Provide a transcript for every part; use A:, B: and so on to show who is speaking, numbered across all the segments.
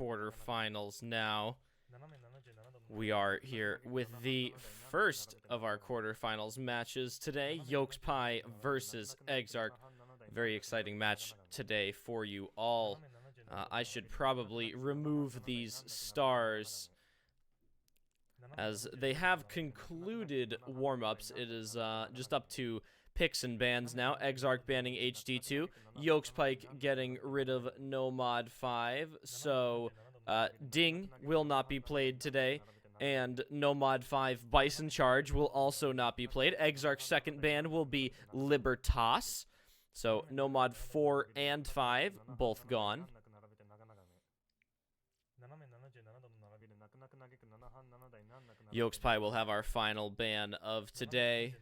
A: quarterfinals now. We are here with the first of our quarterfinals matches today, YokesPai versus Exarch. Very exciting match today for you all. I should probably remove these stars as they have concluded warm-ups. It is just up to picks and bans now. Exarch banning HD2, YokesPai getting rid of No Mod 5, so Ding will not be played today, and No Mod 5 Bison Charge will also not be played. Exarch's second ban will be Libertas, so No Mod 4 and 5 both gone. YokesPai will have our final ban of today.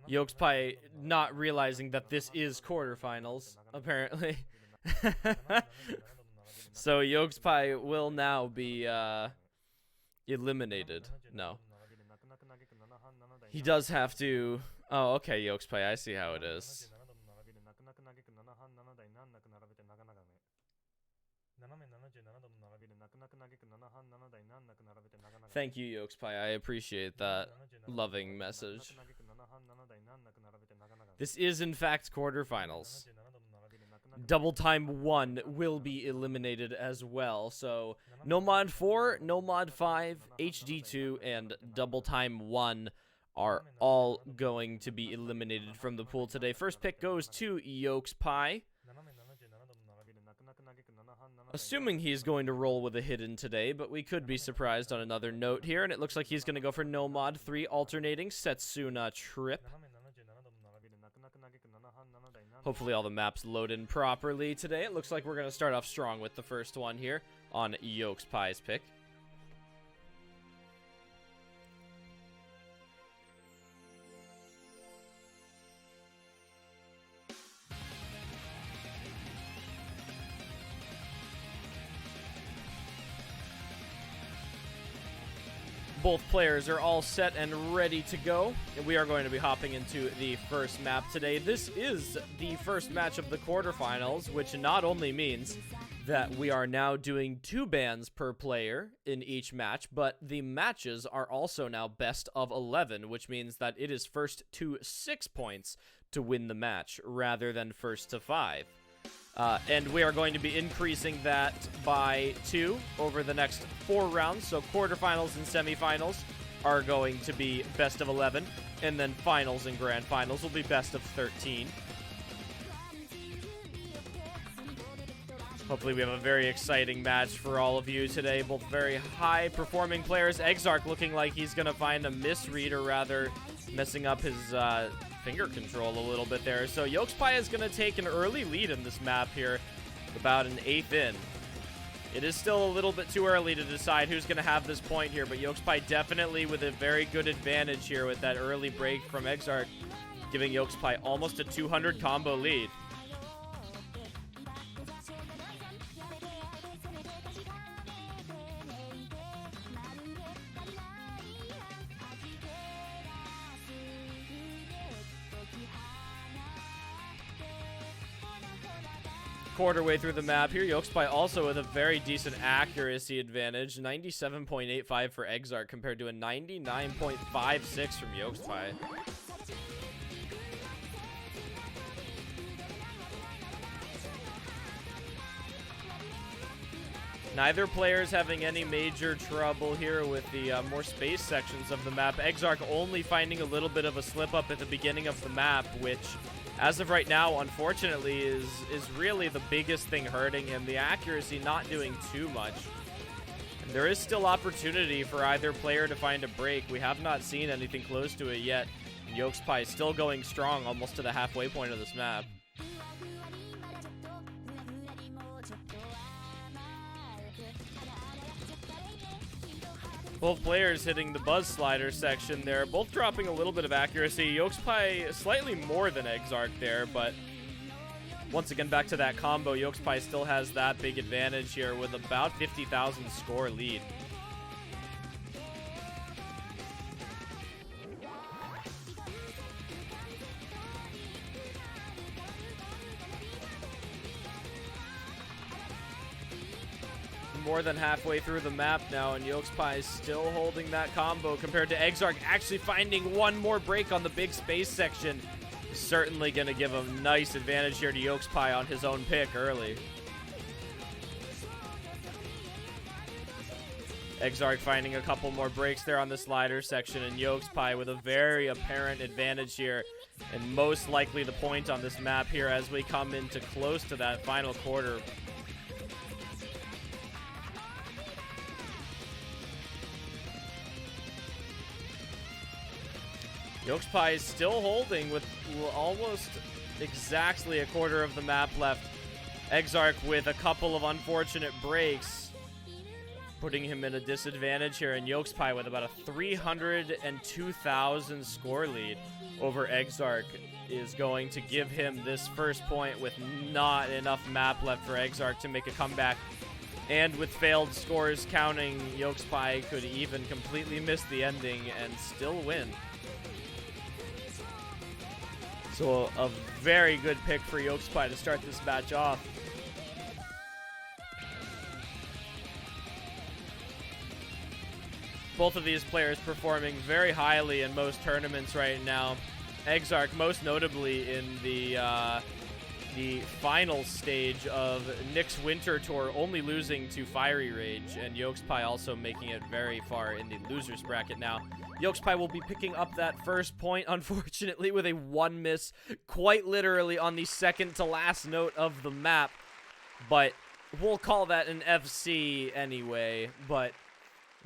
A: YokesPai not realizing that this is quarterfinals, apparently. So YokesPai will now be eliminated. No. He does have to... Oh, okay, YokesPai, I see how it is. Thank you, YokesPai. I appreciate that loving message. This is, in fact, quarterfinals. Double Time 1 will be eliminated as well, so No Mod 4, No Mod 5, HD2, and Double Time 1 are all going to be eliminated from the pool today. First pick goes to YokesPai, assuming he's going to roll with a hidden today, but we could be surprised on another note here, and it looks like he's going to go for No Mod 3 alternating Setsuna Trip. Hopefully all the maps load in properly today. It looks like we're going to start off strong with the first one here on YokesPai's pick. Both players are all set and ready to go, and we are going to be hopping into the first map today. This is the first match of the quarterfinals, which not only means that we are now doing 2 bans per player in each match, but the matches are also now best of 11, which means that it is first to 6 points to win the match rather than first to 5. And we are going to be increasing that by 2 over the next 4 rounds. So quarterfinals and semifinals are going to be best of 11. And then finals and grand finals will be best of 13. Hopefully we have a very exciting match for all of you today. Both very high-performing players. Exarch looking like he's going to find a misread, or rather messing up his... finger control a little bit there. So YokesPai is going to take an early lead in this map here, about an 8th in. It is still a little bit too early to decide who's going to have this point here, but YokesPai definitely with a very good advantage here with that early break from Exarch, giving YokesPai almost a 200 combo lead. Quarter way through the map here, YokesPai also with a very decent accuracy advantage, 97.85 for Exarch compared to a 99.56 from YokesPai. Neither player is having any major trouble here with the more space sections of the map. Exarch only finding a little bit of a slip up at the beginning of the map, which as of right now, unfortunately, is really the biggest thing hurting him. The accuracy not doing too much. And there is still opportunity for either player to find a break. We have not seen anything close to it yet. YokesPai is still going strong almost to the halfway point of this map. Both players hitting the buzz slider section there, both dropping a little bit of accuracy. YokesPai slightly more than Exarch there, but once again, back to that combo. YokesPai still has that big advantage here with about 50,000 score lead. More than halfway through the map now, and YokesPai is still holding that combo compared to Exarch actually finding one more break on the big space section. Certainly going to give a nice advantage here to YokesPai on his own pick early. Exarch finding a couple more breaks there on the slider section, and YokesPai with a very apparent advantage here, and most likely the point on this map here as we come into close to that final quarter. YokesPai is still holding with almost exactly a quarter of the map left. Exarch with a couple of unfortunate breaks, putting him in a disadvantage here, and YokesPai with about a 302,000 score lead over Exarch is going to give him this first point with not enough map left for Exarch to make a comeback. And with failed scores counting, YokesPai could even completely miss the ending and still win. So a very good pick for YokesPai to start this match off. Both of these players performing very highly in most tournaments right now. Exarch most notably in the final stage of Nick's Winter Tour, only losing to Fiery Rage, and YokesPai also making it very far in the losers bracket now. YokesPai will be picking up that first point, unfortunately, with a one miss, quite literally on the second to last note of the map. But we'll call that an FC anyway. But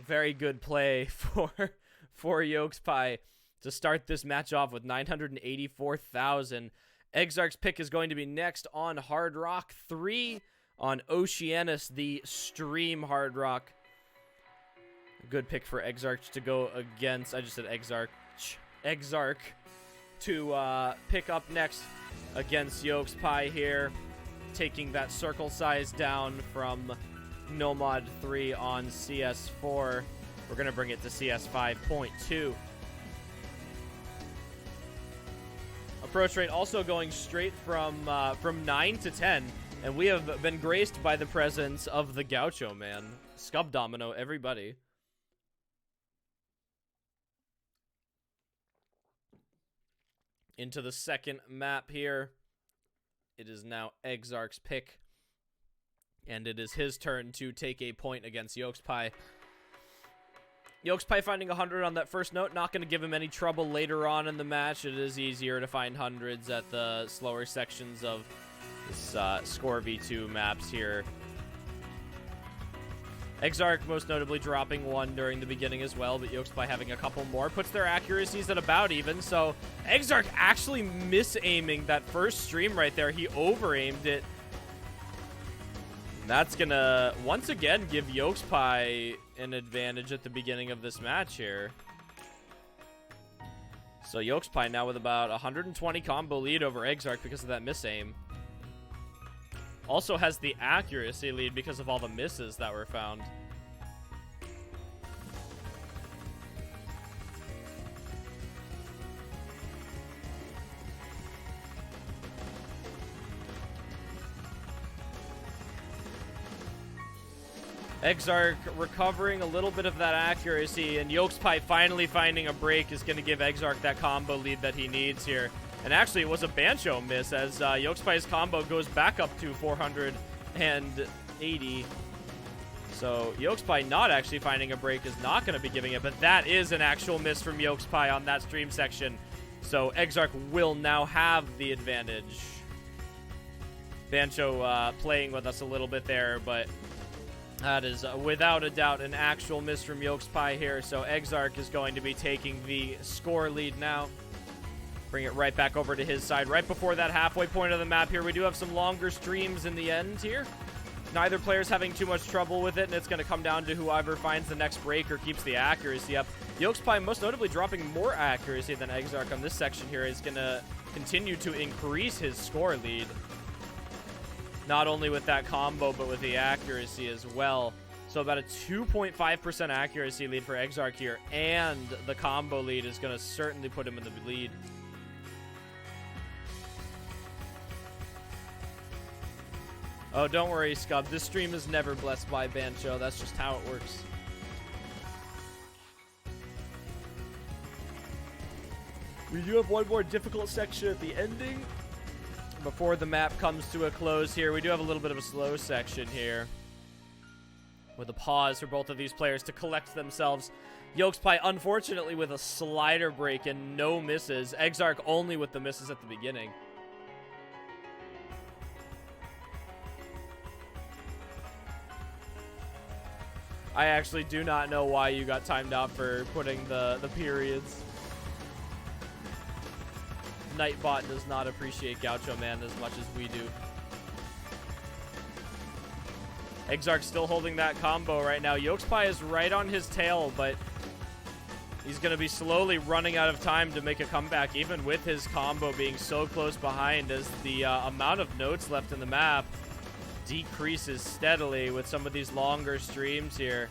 A: very good play for YokesPai to start this match off with 984,000. Exarch's pick is going to be next on Hard Rock 3 on Oceanus, the stream Hard Rock. Good pick for Exarch to go against. I just said Exarch to pick up next against YokesPai here, taking that circle size down from Nomad 3 on CS4. We're going to bring it to CS 5.2. Approach rate also going straight from 9 to 10, and we have been graced by the presence of the Gaucho, man. Scub Domino, everybody. Into the second map here. It is now Exarch's pick, and it is his turn to take a point against YokesPai. YokesPai finding 100 on that first note, not going to give him any trouble later on in the match. It is easier to find hundreds at the slower sections of this Score V2 maps here. Exarch most notably dropping one during the beginning as well, but YokesPai having a couple more puts their accuracies at about even. So Exarch actually misaiming that first stream right there. He over-aimed it. That's going to once again give YokesPai an advantage at the beginning of this match here. So YokesPai now with about 120 combo lead over Exarch because of that misaim. Also has the accuracy lead because of all the misses that were found. Exarch recovering a little bit of that accuracy, and YokesPai finally finding a break is going to give Exarch that combo lead that he needs here. And actually, it was a Bancho miss as YokesPai's combo goes back up to 480. So YokesPai not actually finding a break is not going to be giving it, but that is an actual miss from YokesPai on that stream section. So Exarch will now have the advantage. Bancho playing with us a little bit there, but that is without a doubt an actual miss from YokesPai here. So Exarch is going to be taking the score lead now. Bring it right back over to his side. Right before that halfway point of the map here, we do have some longer streams in the end here. Neither player's having too much trouble with it, and it's going to come down to whoever finds the next break or keeps the accuracy up. YokesPai most notably dropping more accuracy than Exarch on this section here is going to continue to increase his score lead. not only with that combo, but with the accuracy as well. So about a 2.5% accuracy lead for Exarch here, and the combo lead is going to certainly put him in the lead. Oh, don't worry, Scub. This stream is never blessed by Bancho. That's just how it works. We do have one more difficult section at the ending before the map comes to a close here. We do have a little bit of a slow section here with a pause for both of these players to collect themselves. YokesPai, unfortunately, with a slider break and no misses. Exarch only with the misses at the beginning. I actually do not know why you got timed out for putting the periods. Nightbot does not appreciate Gaucho Man as much as we do. Exarch still holding that combo right now. YokesPai is right on his tail, but he's going to be slowly running out of time to make a comeback, even with his combo being so close behind, as the amount of notes left in the map decreases steadily with some of these longer streams here.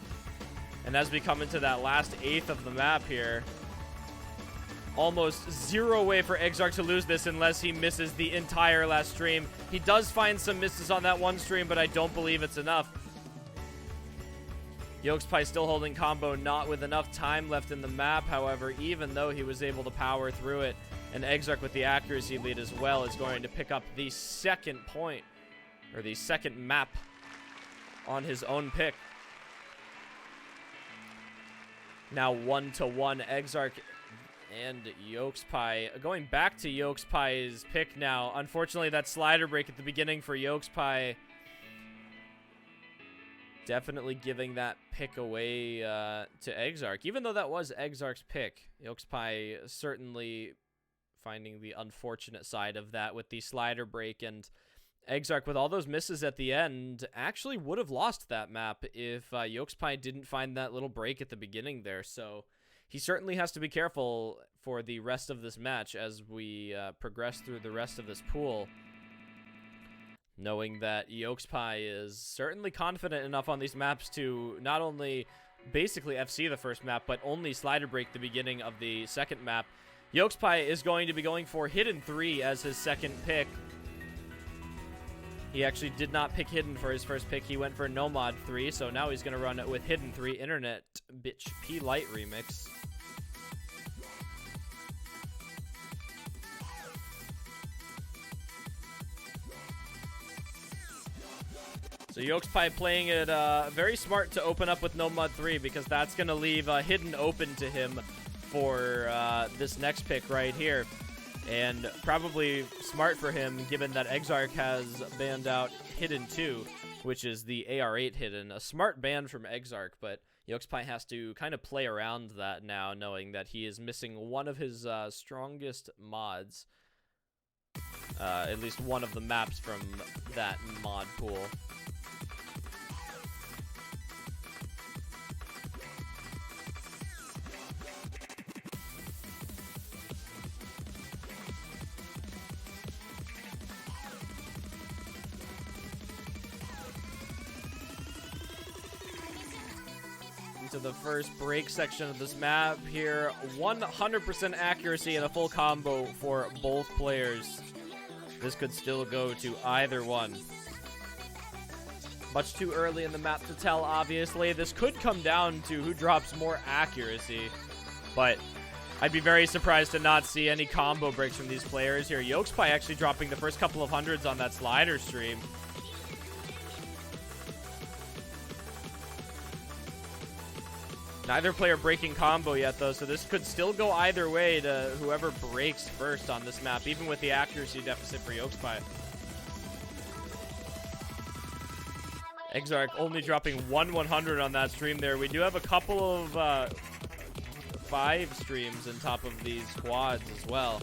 A: And as we come into that last eighth of the map here, almost zero way for Exarch to lose this unless he misses the entire last stream. He does find some misses on that one stream, but I don't believe it's enough. YokesPai still holding combo, not with enough time left in the map, however, even though he was able to power through it. And Exarch with the accuracy lead as well is going to pick up the second point, or the second map on his own pick. Now 1-1 Exarch and YokesPai. Going back to YokesPai's pick now. Unfortunately, that slider break at the beginning for YokesPai definitely giving that pick away to Exarch. Even though that was Exarch's pick, YokesPai certainly finding the unfortunate side of that with the slider break, and Exarch, with all those misses at the end, actually would have lost that map if YokesPai didn't find that little break at the beginning there. So he certainly has to be careful for the rest of this match as we progress through the rest of this pool, knowing that YokesPai is certainly confident enough on these maps to not only basically FC the first map, but only slider break the beginning of the second map. YokesPai is going to be going for Hidden 3 as his second pick. He actually did not pick Hidden for his first pick. He went for Nomad 3, so now he's going to run it with Hidden 3 Internet Bitch P Light Remix. So YokesPai playing it very smart to open up with Nomad 3, because that's going to leave Hidden open to him for this next pick right here. And probably smart for him, given that Exarch has banned out Hidden 2, which is the AR8 Hidden. A smart ban from Exarch, but YokesPai has to kind of play around that now, knowing that he is missing one of his strongest mods. At least one of the maps from that mod pool. To the first break section of this map here. 100% accuracy and a full combo for both players. This could still go to either one. Much too early in the map to tell, obviously. This could come down to who drops more accuracy, but I'd be very surprised to not see any combo breaks from these players here. YokesPai actually dropping the first couple of hundreds on that slider stream. Neither player breaking combo yet, though, so this could still go either way to whoever breaks first on this map, even with the accuracy deficit for YokesPai. Exarch only dropping 100 on that stream there. We do have a couple of 5 streams on top of these squads as well.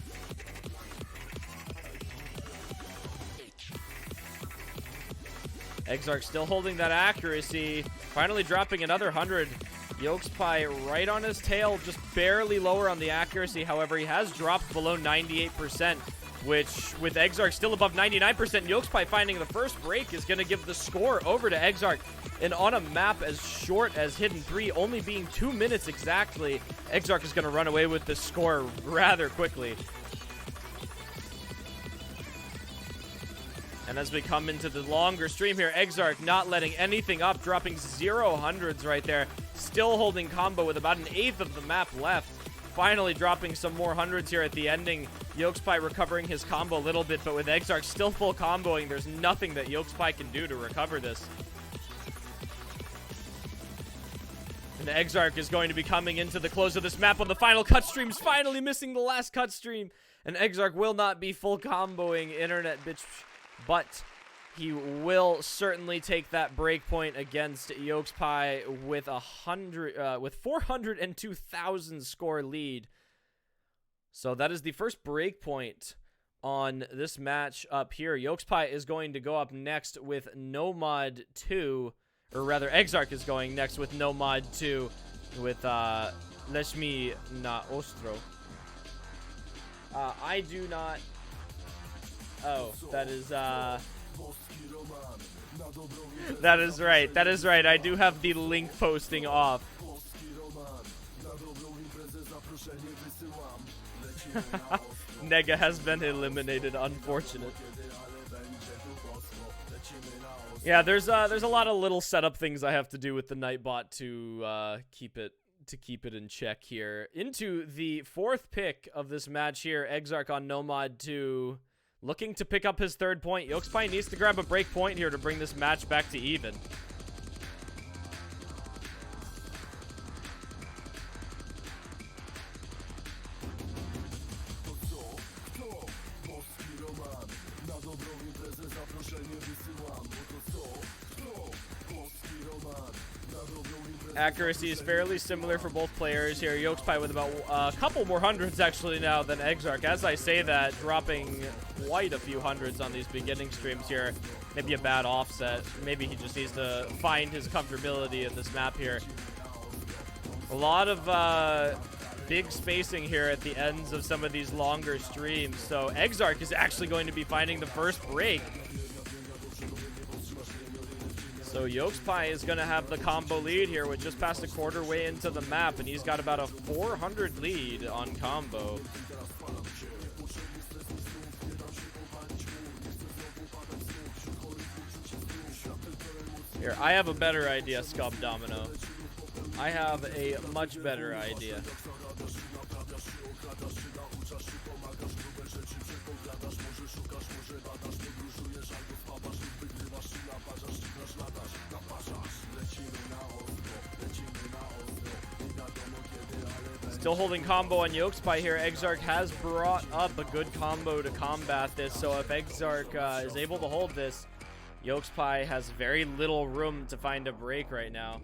A: Exarch still holding that accuracy, finally dropping another 100. YokesPai right on his tail, just barely lower on the accuracy. However, he has dropped below 98%. which with Exarch still above 99%, YokesPai finding the first break is going to give the score over to Exarch. And on a map as short as Hidden 3, only being 2 minutes exactly, Exarch is going to run away with the score rather quickly. And as we come into the longer stream here, Exarch not letting anything up, dropping 0 hundreds right there. Still holding combo with about 1/8 of the map left. Finally dropping some more hundreds here at the ending. YokesPai recovering his combo a little bit, but with Exarch still full comboing, there's nothing that YokesPai can do to recover this. And Exarch is going to be coming into the close of this map on the final cut streams, finally missing the last cut stream. And Exarch will not be full comboing Internet Bitch, but he will certainly take that break point against YokesPai with 402,000 score lead. So that is the first break point on this match up here. YokesPai is going to go up next with Nomad 2, or rather Exarch is going next with Nomad 2 with Leszmi na Ostro. I do not... Oh, that is right. That is right. I do have the link posting off. Nega has been eliminated. Unfortunate. Yeah, there's a lot of little setup things I have to do with the Nightbot to keep it in check here. Into the fourth pick of this match here, Exarch on Nomad 2. Looking to pick up his third point. YokesPai needs to grab a break point here to bring this match back to even. Accuracy is fairly similar for both players here. YokesPai with about a couple more hundreds actually now than Exarch. As I say that, dropping quite a few hundreds on these beginning streams here. Maybe a bad offset. Maybe he just needs to find his comfortability in this map here. A lot of big spacing here at the ends of some of these longer streams. So Exarch is actually going to be finding the first break. So YokesPai is going to have the combo lead here with just past a quarter way into the map, and he's got about a 400 lead on combo. Here, I have a better idea, Scub Domino. I have a much better idea. Still holding combo on YokesPai here. Exarch has brought up a good combo to combat this, so if Exarch is able to hold this, YokesPai has very little room to find a break right now.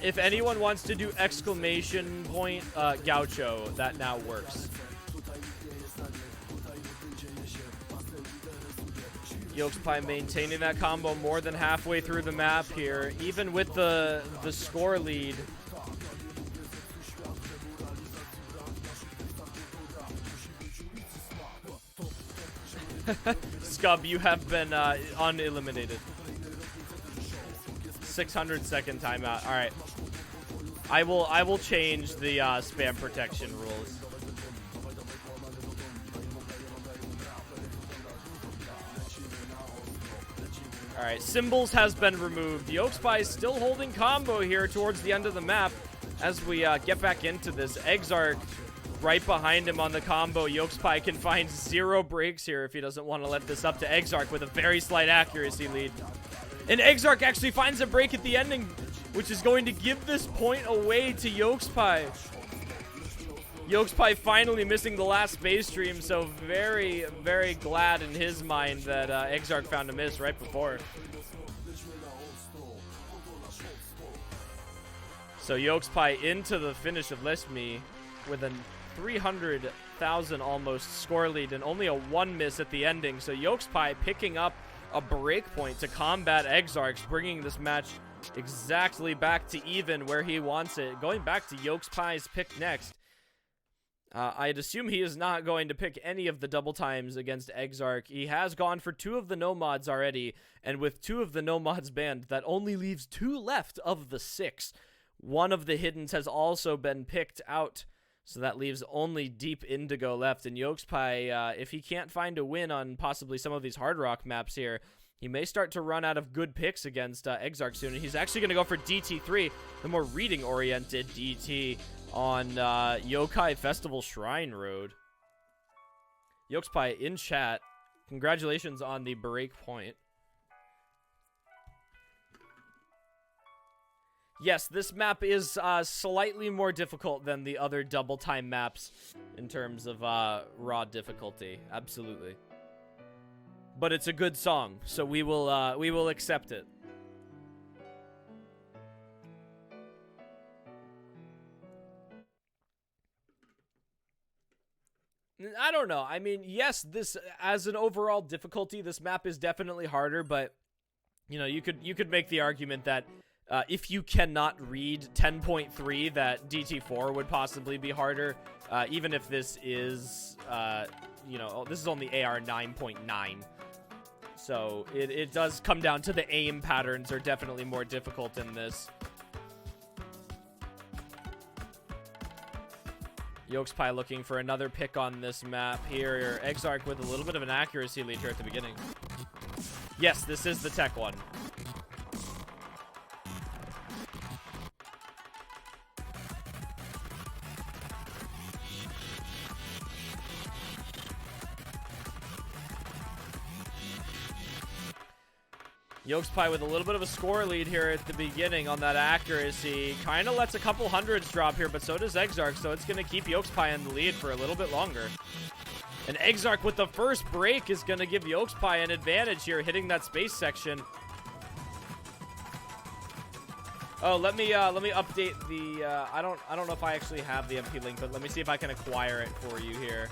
A: If anyone wants to do exclamation point Gaucho, that now works. YokesPai maintaining that combo more than halfway through the map here, even with the score lead. Scub, you have been uneliminated. 600-second timeout. All right, I will change the spam protection rules. All right, symbols has been removed. YokesPai is still holding combo here towards the end of the map as we get back into this. Exarch right behind him on the combo. YokesPai can find 0 breaks here if he doesn't want to let this up to Exarch with a very slight accuracy lead. And Exarch actually finds a break at the ending, which is going to give this point away to YokesPai. YokesPai finally missing the last space stream, so very, very glad in his mind that Exarch found a miss right before. So YokesPai into the finish of Leszmi with a 300,000 almost score lead and only a 1 miss at the ending. So YokesPai picking up a break point to combat Exarch, bringing this match exactly back to even where he wants it. Going back to YokesPai's pick next. I'd assume he is not going to pick any of the double times against Exarch. He has gone for 2 of the no mods already, and with 2 of the no mods banned, that only leaves 2 left of the 6. One of the hiddens has also been picked out, so that leaves only Deep Indigo left. And YokesPai, if he can't find a win on possibly some of these Hard Rock maps here, he may start to run out of good picks against Exarch soon. And he's actually going to go for DT3, the more reading-oriented DT on Yokai Festival Shrine Road. YokesPai in chat, congratulations on the break point. Yes, this map is slightly more difficult than the other double time maps in terms of raw difficulty. Absolutely. But it's a good song, so we will accept it. I don't know. I mean, yes, this as an overall difficulty, this map is definitely harder, but you know, you could make the argument that if you cannot read 10.3, that DT4 would possibly be harder, even if this is, you know, this is only AR 9.9. So it does come down to the aim patterns are definitely more difficult in this. YokesPai looking for another pick on this map here. Exarch with a little bit of an accuracy lead here at the beginning. Yes, this is the tech one. YokesPai with a little bit of a score lead here at the beginning on that accuracy. Kind of lets a couple hundreds drop here, but so does Exarch, so it's going to keep YokesPai in the lead for a little bit longer. And Exarch with the first break is going to give YokesPai an advantage here, hitting that space section. Oh, let me update the, I don't know if I actually have the MP link, but let me see if I can acquire it for you here.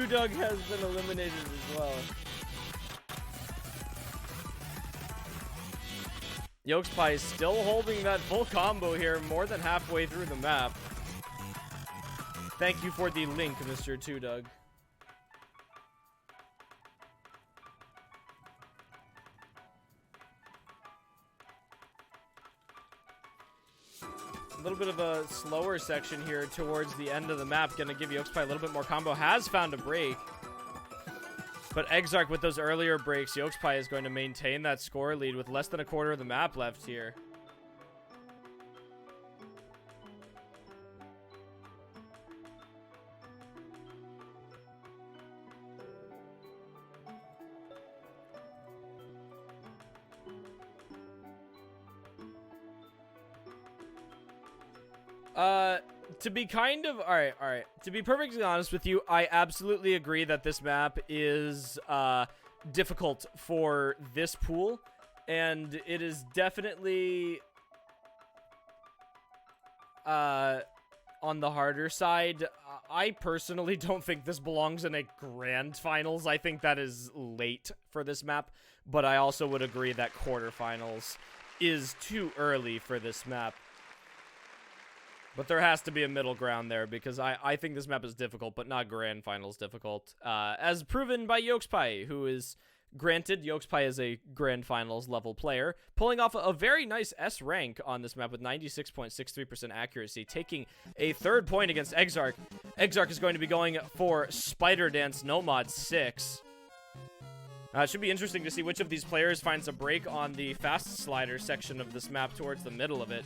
A: Doug has been eliminated as well. YokesPai is still holding that full combo here, more than halfway through the map. Thank you for the link, Mr. Doug. A little bit of a slower section here towards the end of the map. Gonna give YokesPai a little bit more combo. Has found a break. But Exarch with those earlier breaks, YokesPai is going to maintain that score lead with less than a quarter of the map left here. To be kind of, all right. To be perfectly honest with you, I absolutely agree that this map is difficult for this pool, and it is definitely on the harder side. I personally don't think this belongs in a grand finals. I think that is late for this map, but I also would agree that quarterfinals is too early for this map. But there has to be a middle ground there, because I think this map is difficult, but not grand finals difficult. As proven by YokesPai, who is, granted, YokesPai is a grand finals level player, pulling off a very nice S rank on this map with 96.63% accuracy, taking a 3rd point against Exarch. Exarch is going to be going for Spider Dance No Mod 6. It should be interesting to see which of these players finds a break on the fast slider section of this map towards the middle of it.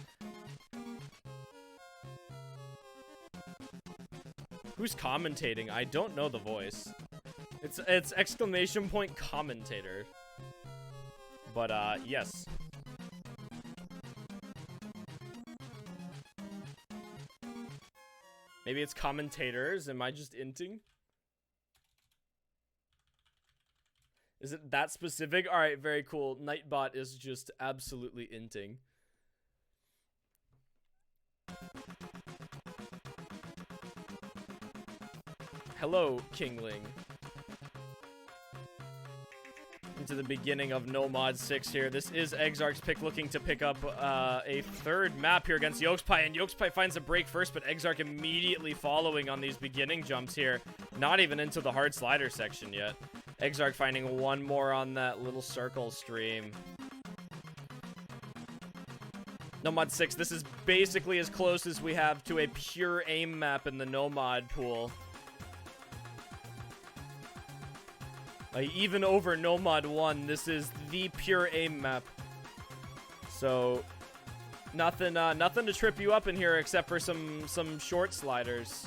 A: Who's commentating? I don't know the voice. It's exclamation point commentator. But, yes. Maybe it's commentators. Am I just inting? Is it that specific? Alright, very cool. Nightbot is just absolutely inting. Hello, Kingling. Into the beginning of No Mod 6 here. This is Exarch's pick, looking to pick up a third map here against YokesPai, and YokesPai finds a break first, but Exarch immediately following on these beginning jumps here. Not even into the hard slider section yet. Exarch finding one more on that little circle stream. No Mod 6, this is basically as close as we have to a pure aim map in the No Mod pool. Even over No Mod 1, this is the pure aim map. So, nothing to trip you up in here except for some short sliders.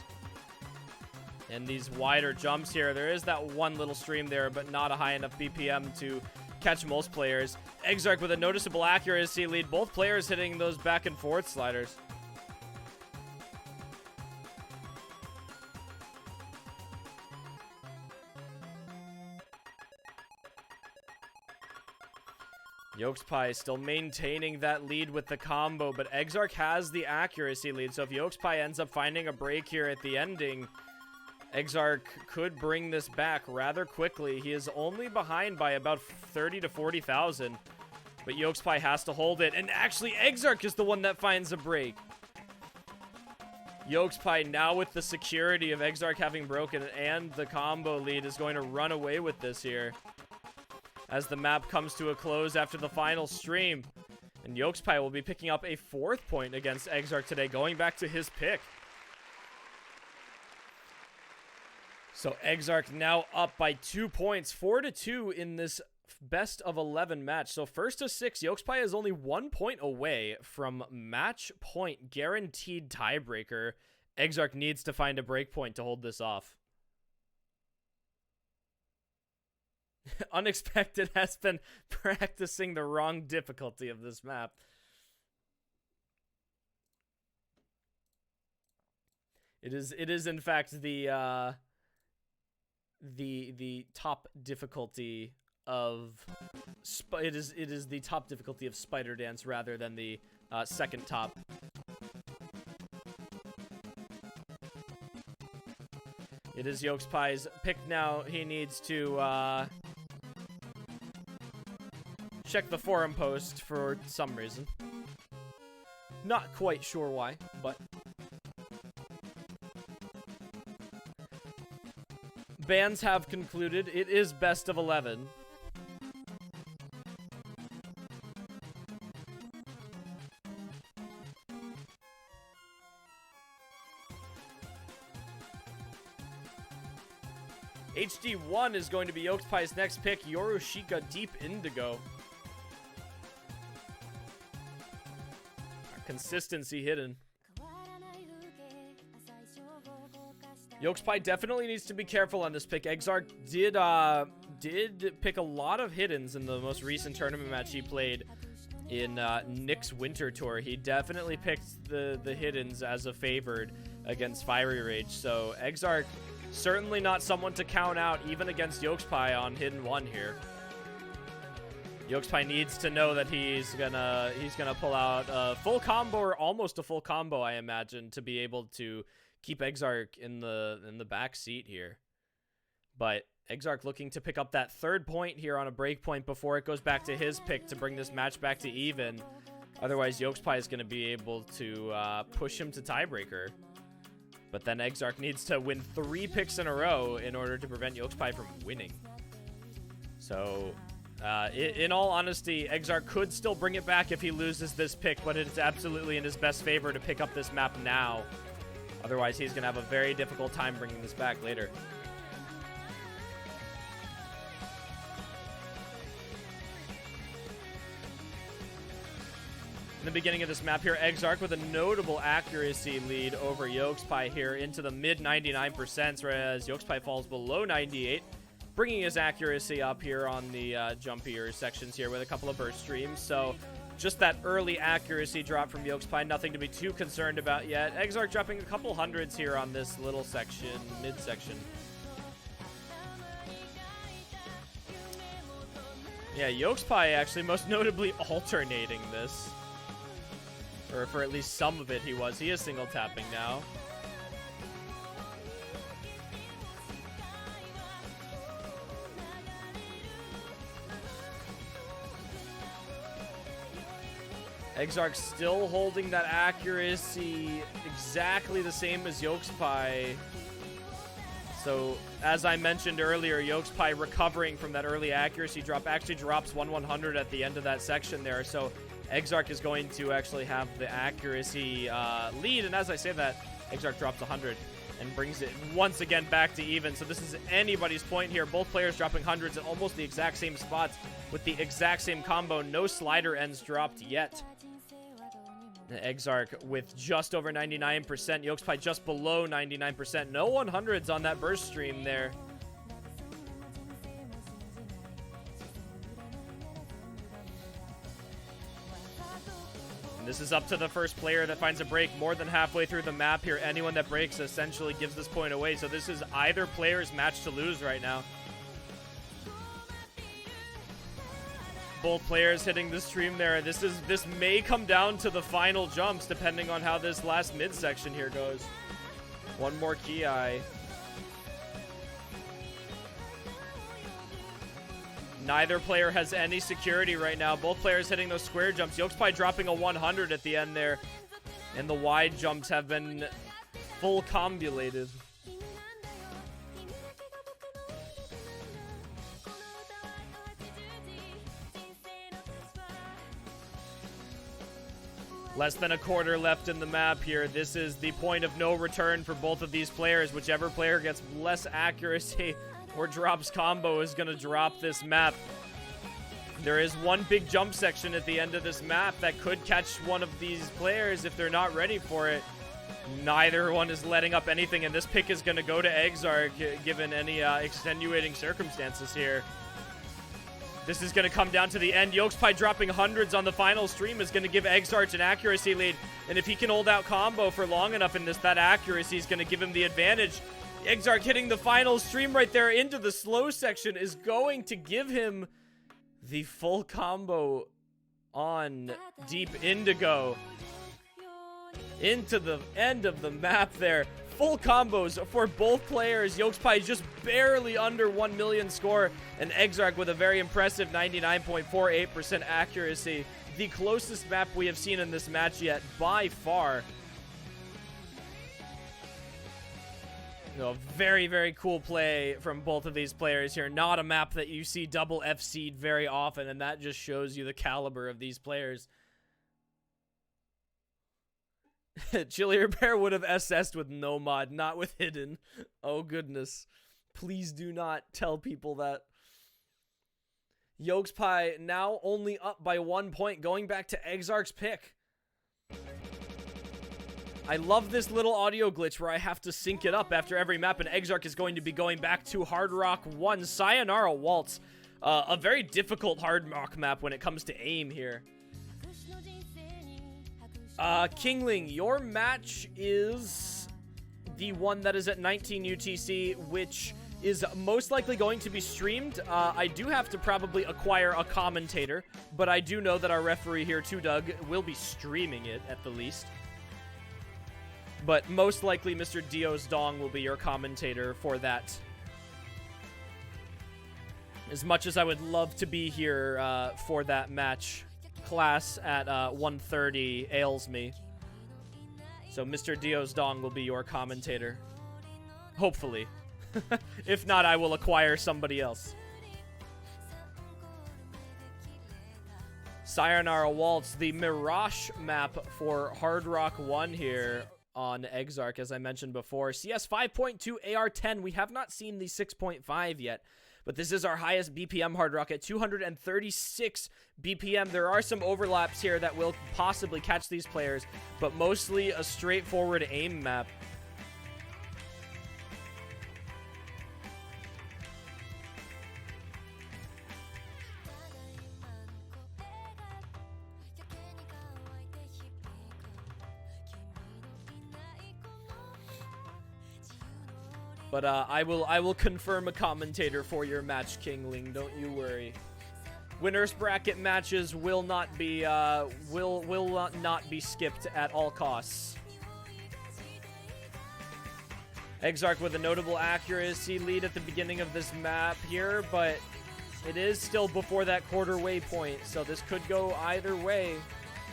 A: And these wider jumps here. There is that one little stream there, but not a high enough BPM to catch most players. Exarch with a noticeable accuracy lead. Both players hitting those back and forth sliders. YokesPai still maintaining that lead with the combo, but Exarch has the accuracy lead. So if YokesPai ends up finding a break here at the ending, Exarch could bring this back rather quickly. He is only behind by about 30 to 40,000, but YokesPai has to hold it. And actually, Exarch is the one that finds a break. YokesPai now with the security of Exarch having broken and the combo lead is going to run away with this here, as the map comes to a close after the final stream. And YokesPai will be picking up a 4th point against Exarch today, going back to his pick. So Exarch now up by 2 points, 4-2 in this best of 11 match. So first to 6, YokesPai is only 1 point away from match point guaranteed tiebreaker. Exarch needs to find a break point to hold this off. Unexpected has been practicing the wrong difficulty of this map. It is in fact the top difficulty of it is the top difficulty of Spider Dance rather than the second top. It is YokesPai's pick now. He needs to check the forum post for some reason. Not quite sure why, but bans have concluded. It is best of 11. HD1 is going to be YokesPai's next pick. Yorushika Deep Indigo. Consistency hidden. YokesPai definitely needs to be careful on this pick. Exarch did pick a lot of hiddens in the most recent tournament match he played in Nick's Winter Tour. He definitely picked the hiddens as a favored against Fiery Rage. So Exarch certainly not someone to count out even against YokesPai on hidden 1 here. YokesPai needs to know that he's gonna pull out a full combo or almost a full combo, I imagine, to be able to keep Exarch in the back seat here. But Exarch looking to pick up that 3rd point here on a break point before it goes back to his pick to bring this match back to even. Otherwise, YokesPai is going to be able to push him to tiebreaker. But then Exarch needs to win 3 picks in a row in order to prevent YokesPai from winning. So, in all honesty, Exarch could still bring it back if he loses this pick, but it's absolutely in his best favor to pick up this map now. Otherwise, he's going to have a very difficult time bringing this back later. the beginning of this map here. Exarch with a notable accuracy lead over YokesPai here into the mid 99%, whereas YokesPai falls below 98, bringing his accuracy up here on the jumpier sections here with a couple of burst streams. So just that early accuracy drop from YokesPai, nothing to be too concerned about yet. Exarch dropping a couple hundreds here on this little section, mid-section. Yeah, YokesPai actually most notably alternating this. Or for at least some of it he was. He is single tapping now. Exarch still holding that accuracy exactly the same as YokesPai. So, as I mentioned earlier, YokesPai recovering from that early accuracy drop actually drops 1/100 at the end of that section there. So, Exarch is going to actually have the accuracy lead. And as I say that, Exarch drops 100 and brings it once again back to even. So, this is anybody's point here. Both players dropping hundreds at almost the exact same spots with the exact same combo. No slider ends dropped yet. Exarch with just over 99%. YokesPai just below 99%. No 100s on that burst stream there. And this is up to the first player that finds a break more than halfway through the map here. Anyone that breaks essentially gives this point away. So this is either player's match to lose right now. Both players hitting the stream there. This may come down to the final jumps depending on how this last midsection here goes. One more key eye. Neither player has any security right now. Both players hitting those square jumps. YokesPai dropping a 100 at the end there. And the wide jumps have been full combulated. Less than a quarter left in the map here. This is the point of no return for both of these players. Whichever player gets less accuracy or drops combo is going to drop this map. There is one big jump section at the end of this map that could catch one of these players if they're not ready for it. Neither one is letting up anything, and this pick is going to go to Exarch given any extenuating circumstances here. This is going to come down to the end. YokesPai dropping hundreds on the final stream is going to give Exarch an accuracy lead. And if he can hold out combo for long enough in this, that accuracy is going to give him the advantage. Exarch hitting the final stream right there into the slow section is going to give him the full combo on Deep Indigo. Into the end of the map there. Full combos for both players. YokesPai just barely under 1 million score, and Exarch with a very impressive 99.48% accuracy. The closest map we have seen in this match yet, by far. Very, very cool play from both of these players here. Not a map that you see double FC'd very often, and that just shows you the caliber of these players. Chillier Bear would have SS'd with no mod, not with hidden. Oh, goodness. Please do not tell people that. YokesPai now only up by 1 point, going back to Exarch's pick. I love this little audio glitch where I have to sync it up after every map, and Exarch is going to be going back to Hard Rock 1, Sayonara Waltz. A very difficult Hard Rock map when it comes to aim here. Kingling, your match is the one that is at 19 UTC, which is most likely going to be streamed. I do have to probably acquire a commentator, but I do know that our referee here, Two Doug, will be streaming it at the least. But most likely Mr. Dio's Dong will be your commentator for that. As much as I would love to be here for that match, class at 1:30 ails me. So Mr. Dio's Dong will be your commentator. Hopefully. If not, I will acquire somebody else. Sayonara Waltz, the Mirage map for Hard Rock 1 here. on Exarch, as I mentioned before. CS 5.2, AR 10. We have not seen the 6.5 yet, but this is our highest BPM hard rock at 236 BPM. There are some overlaps here that will possibly catch these players, but mostly a straightforward aim map. But I will confirm a commentator for your match, Kingling. Don't you worry. Winners bracket matches will not be not be skipped at all costs. Exarch with a notable accuracy lead at the beginning of this map here, but it is still before that quarter waypoint, so this could go either way,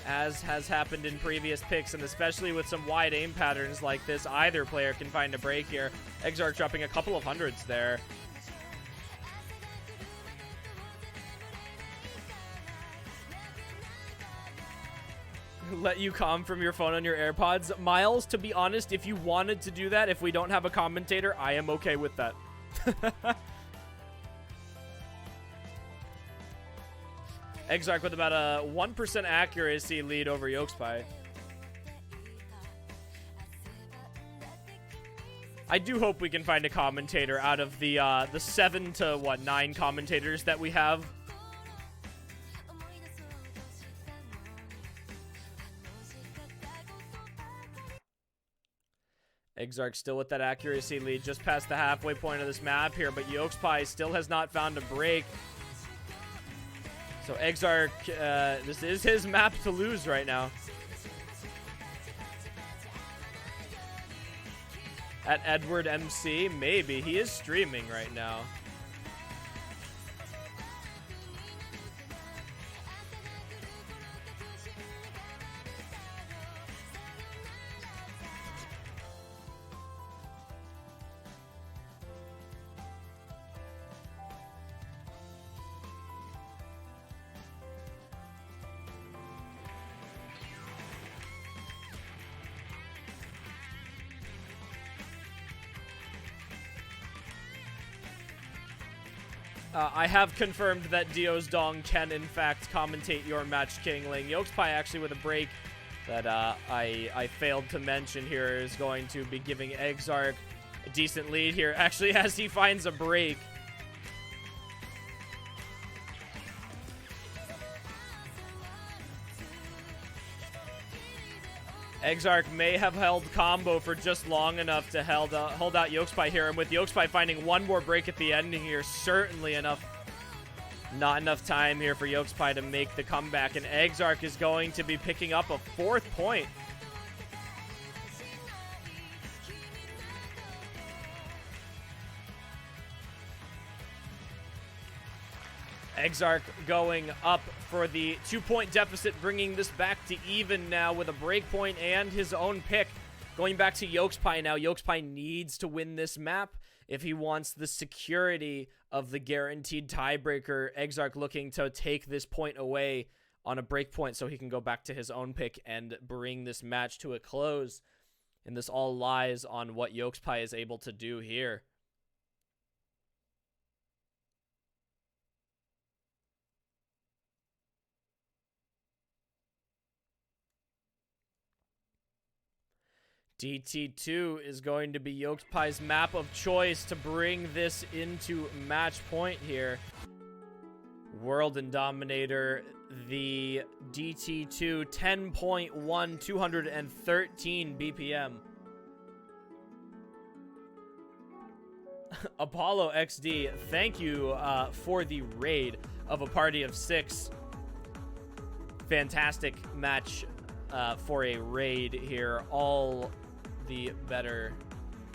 A: as has happened in previous picks, and especially with some wide aim patterns like this, either player can find a break here. Exarch dropping a couple of hundreds there. Let you calm from your phone on your AirPods. Miles, to be honest, if you wanted to do that, if we don't have a commentator, I am okay with that. Exarch with about a 1% accuracy lead over YokesPai. I do hope we can find a commentator out of the 7 to 9 commentators that we have. Exarch still with that accuracy lead, just past the halfway point of this map here, but YokesPai still has not found a break. So Exarch, this is his map to lose right now. At Edward MC, maybe. He is streaming right now. I have confirmed that Dio's Dong can, in fact, commentate your match, Kingling. YokesPai actually with a break that I failed to mention here is going to be giving Exarch a decent lead here, actually, as he finds a break. Exarch may have held combo for just long enough to hold out YokesPai here, and with YokesPai finding one more break at the end here, certainly enough. Not enough time here for YokesPai to make the comeback, and Exarch is going to be picking up a 4th point. Exarch going up for the 2-point deficit, bringing this back to even now with a break point and his own pick. Going back to YokesPai now. YokesPai needs to win this map if he wants the security of the guaranteed tiebreaker. Exarch looking to take this point away on a break point so he can go back to his own pick and bring this match to a close. And this all lies on what YokesPai is able to do here. DT2 is going to be YokesPai's map of choice to bring this into match point here. World and Dominator, the DT2, 10.1, 213 BPM. Apollo XD, thank you for the raid of a party of 6. Fantastic match for a raid here. All the better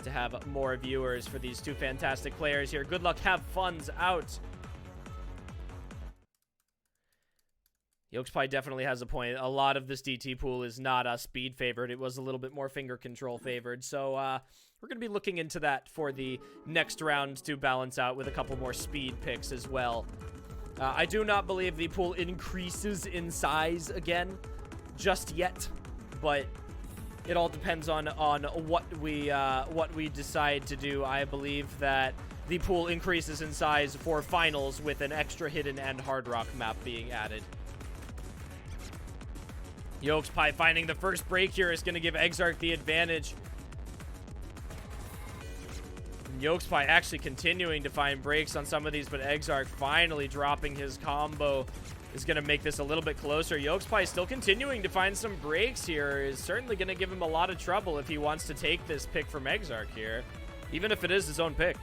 A: to have more viewers for these two fantastic players here. Good luck, have funds out. YokesPai definitely has a point. A lot of this DT pool is not speed favored. It was a little bit more finger control favored. So we're going to be looking into that for the next round to balance out with a couple more speed picks as well. I do not believe the pool increases in size again just yet, but It all depends on what we decide to do. I believe that the pool increases in size for finals with an extra hidden and hard rock map being added. YokesPai finding the first break here is going to give Exarch the advantage. YokesPai actually continuing to find breaks on some of these, but Exarch finally dropping his combo is going to make this a little bit closer. YokesPai still continuing to find some breaks here. Is certainly going to give him a lot of trouble if he wants to take this pick from Exarch here, even if it is his own pick.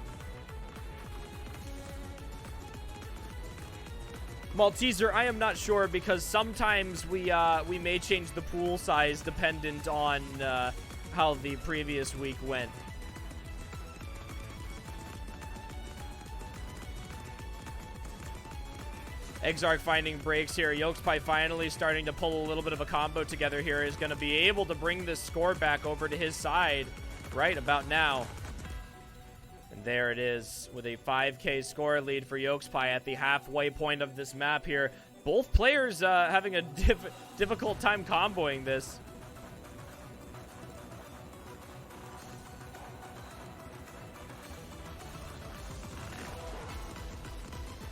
A: Malteser, I am not sure, because sometimes we may change the pool size dependent on how the previous week went. Exarch finding breaks here. YokesPai finally starting to pull a little bit of a combo together here. Is going to be able to bring this score back over to his side right about now. And there it is, with a 5K score lead for YokesPai at the halfway point of this map here. Both players having a difficult time comboing this.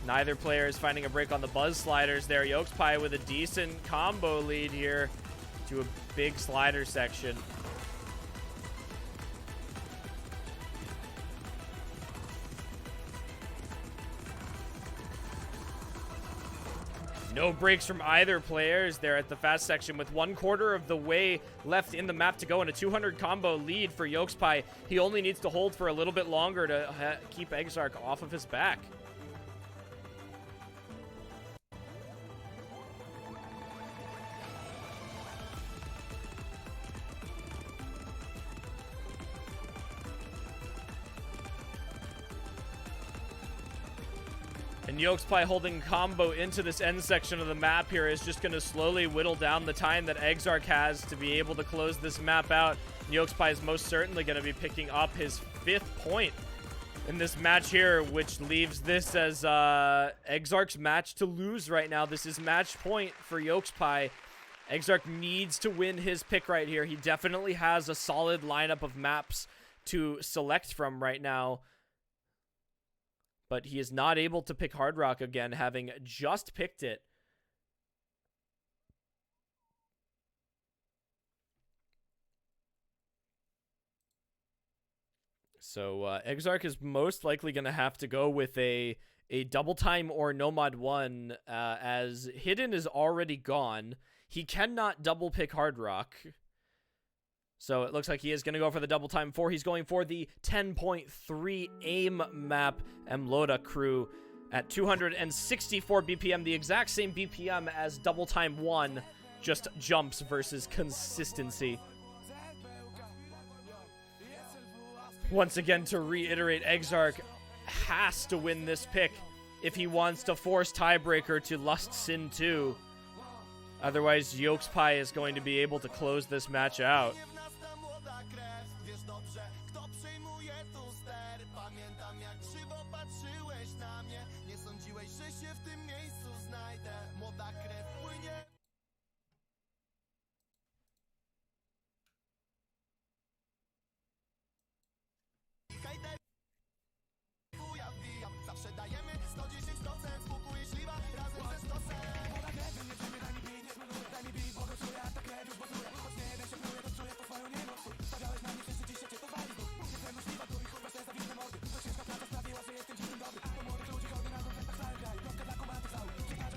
A: Neither player is finding a break on the buzz sliders there. YokesPai with a decent combo lead here to a big slider section. No breaks from either players there at the fast section, with 1/4 of the way left in the map to go, and a 200 combo lead for YokesPai. He only needs to hold for a little bit longer to keep Exarch off of his back. And YokesPai holding combo into this end section of the map here is just going to slowly whittle down the time that Exarch has to be able to close this map out. YokesPai is most certainly going to be picking up his 5th point in this match here, which leaves this as Exarch's match to lose right now. This is match point for YokesPai. Exarch needs to win his pick right here. He definitely has a solid lineup of maps to select from right now, but he is not able to pick Hard Rock again, having just picked it. So Exarch is most likely going to have to go with a double time or no mod 1, as Hidden is already gone. He cannot double pick Hard Rock. So it looks like he is going to go for the double time 4. He's going for the 10.3 aim map, Mloda crew, at 264 BPM, the exact same BPM as double time 1, just jumps versus consistency. Once again, to reiterate, Exarch has to win this pick if he wants to force tiebreaker to Lust Sin 2. Otherwise, YokesPai is going to be able to close this match out.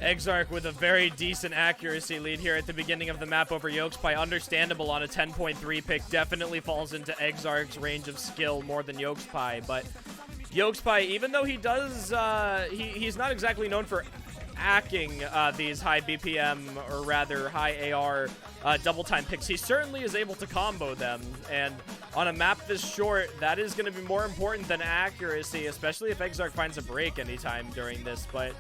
A: Exarch with a very decent accuracy lead here at the beginning of the map over YokesPai. Understandable on a 10.3 pick. Definitely falls into Exarch's range of skill more than YokesPai. But YokesPai, even though he does, he's not exactly known for hacking these high BPM, or rather high AR double time picks, he certainly is able to combo them. And on a map this short, that is going to be more important than accuracy, especially if Exarch finds a break anytime during this. But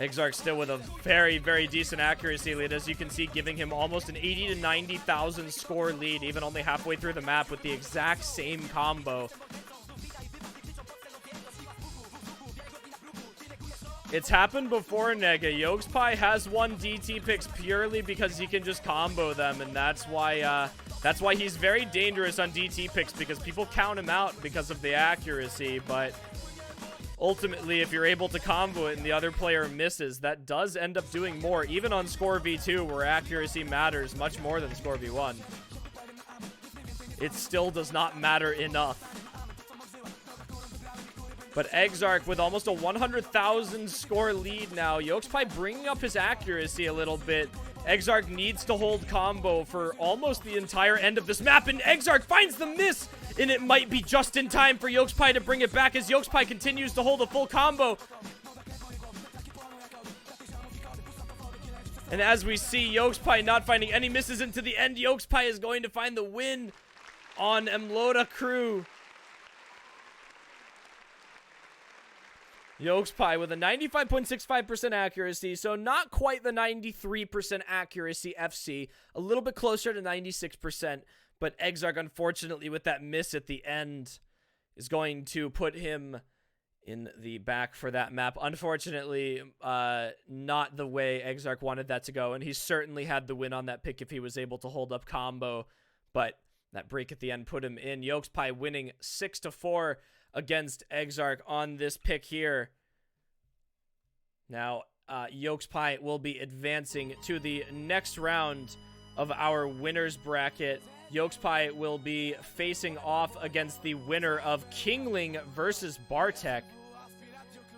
A: Exarch still with a very, very decent accuracy lead, as you can see, giving him almost an 80 to 90,000 score lead, even only halfway through the map with the exact same combo. It's happened before, Nega. YokesPai has won DT picks purely because he can just combo them, and that's why he's very dangerous on DT picks, because people count him out because of the accuracy. But ultimately, if you're able to combo it and the other player misses, that does end up doing more, even on Score V2, where accuracy matters much more than Score V1. It still does not matter enough. But Exarch with almost a 100,000 score lead now. YokesPai bringing up his accuracy a little bit. Exarch needs to hold combo for almost the entire end of this map, and Exarch finds the miss, and it might be just in time for YokesPai to bring it back as YokesPai continues to hold a full combo. And as we see, YokesPai not finding any misses into the end, YokesPai is going to find the win on Emloda Crew. YokesPai with a 95.65% accuracy, so not quite the 93% accuracy FC, a little bit closer to 96%, but Exarch, unfortunately, with that miss at the end, is going to put him in the back for that map. Unfortunately, not the way Exarch wanted that to go, and he certainly had the win on that pick if he was able to hold up combo, but that break at the end put him in. YokesPai winning 6-4 against Exarch on this pick here. Now, YokesPai will be advancing to the next round of our winners bracket. YokesPai will be facing off against the winner of Kingling versus Bartek,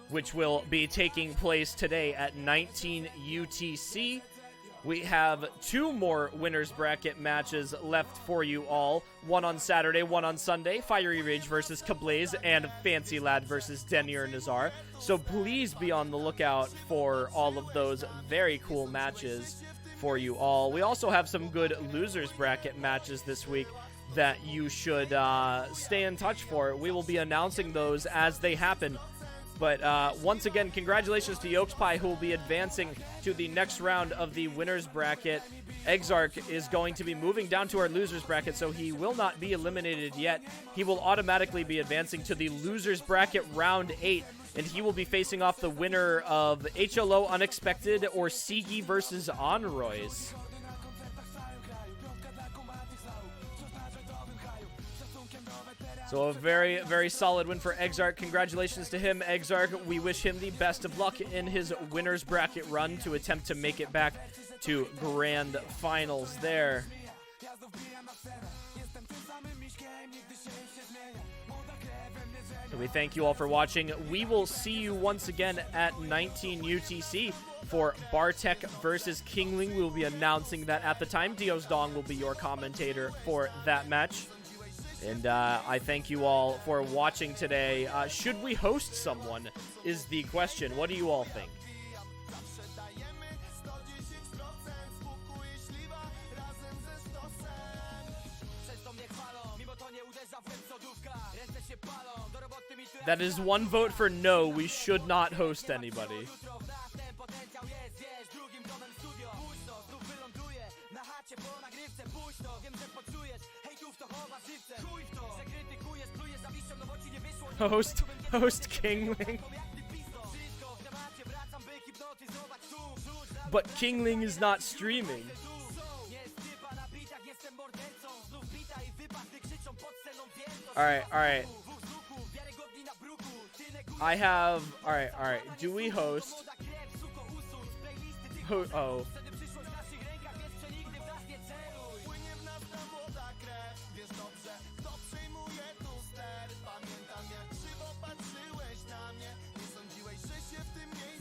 A: which will be taking place today at 19 UTC. We have 2 more winners bracket matches left for you all. One on Saturday, one on Sunday. Fiery Rage versus Kablaze and Fancy Lad versus Denier Nazar. So please be on the lookout for all of those very cool matches for you all. We also have some good losers bracket matches this week that you should stay in touch for. We will be announcing those as they happen. But once again, congratulations to YokesPai, who will be advancing to the next round of the winners bracket. Exarch is going to be moving down to our losers bracket, so he will not be eliminated yet. He will automatically be advancing to the losers bracket round 8, and he will be facing off the winner of HLO Unexpected or Sigi versus Onroys. So a very, very solid win for Exarch. Congratulations to him, Exarch. We wish him the best of luck in his winners bracket run to attempt to make it back to grand finals there. So we thank you all for watching. We will see you once again at 19 UTC for Bartek versus Kingling. We will be announcing that at the time. Dios Dong will be your commentator for that match. And I thank you all for watching today. Should we host someone is the question. What do you all think? That is one vote for no. We should not host anybody. Host Kingling. But Kingling is not streaming. Alright. I have... Alright. Do we host... Oh.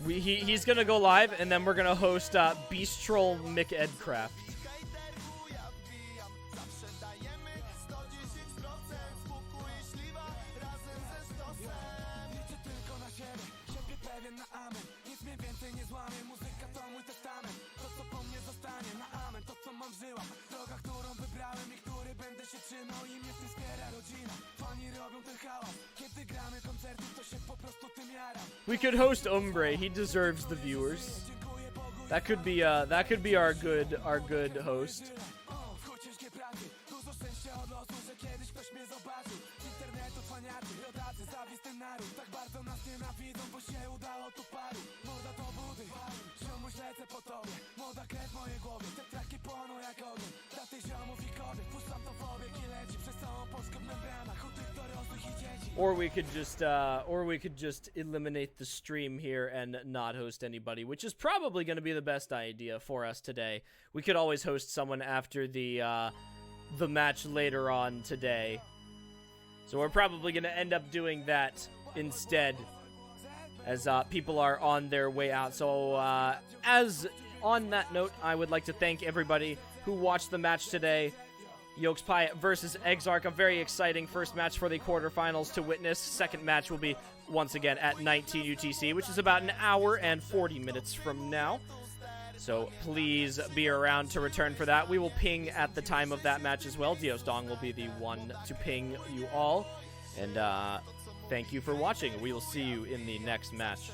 A: He's gonna go live, and then we're gonna host Beast Troll McEdcraft. We could host Umbre. He deserves the viewers. That could be our good host. Or we could just eliminate the stream here and not host anybody, which is probably going to be the best idea for us today. We could always host someone after the match later on today. So we're probably going to end up doing that instead, as people are on their way out. So as on that note, I would like to thank everybody who watched the match today. YokesPai versus Exarch, a very exciting first match for the quarterfinals to witness. Second match will be once again at 19 UTC, which is about an hour and 40 minutes from now. So please be around to return for that. We will ping at the time of that match as well. Dios Dong will be the one to ping you all. And thank you for watching. We will see you in the next match.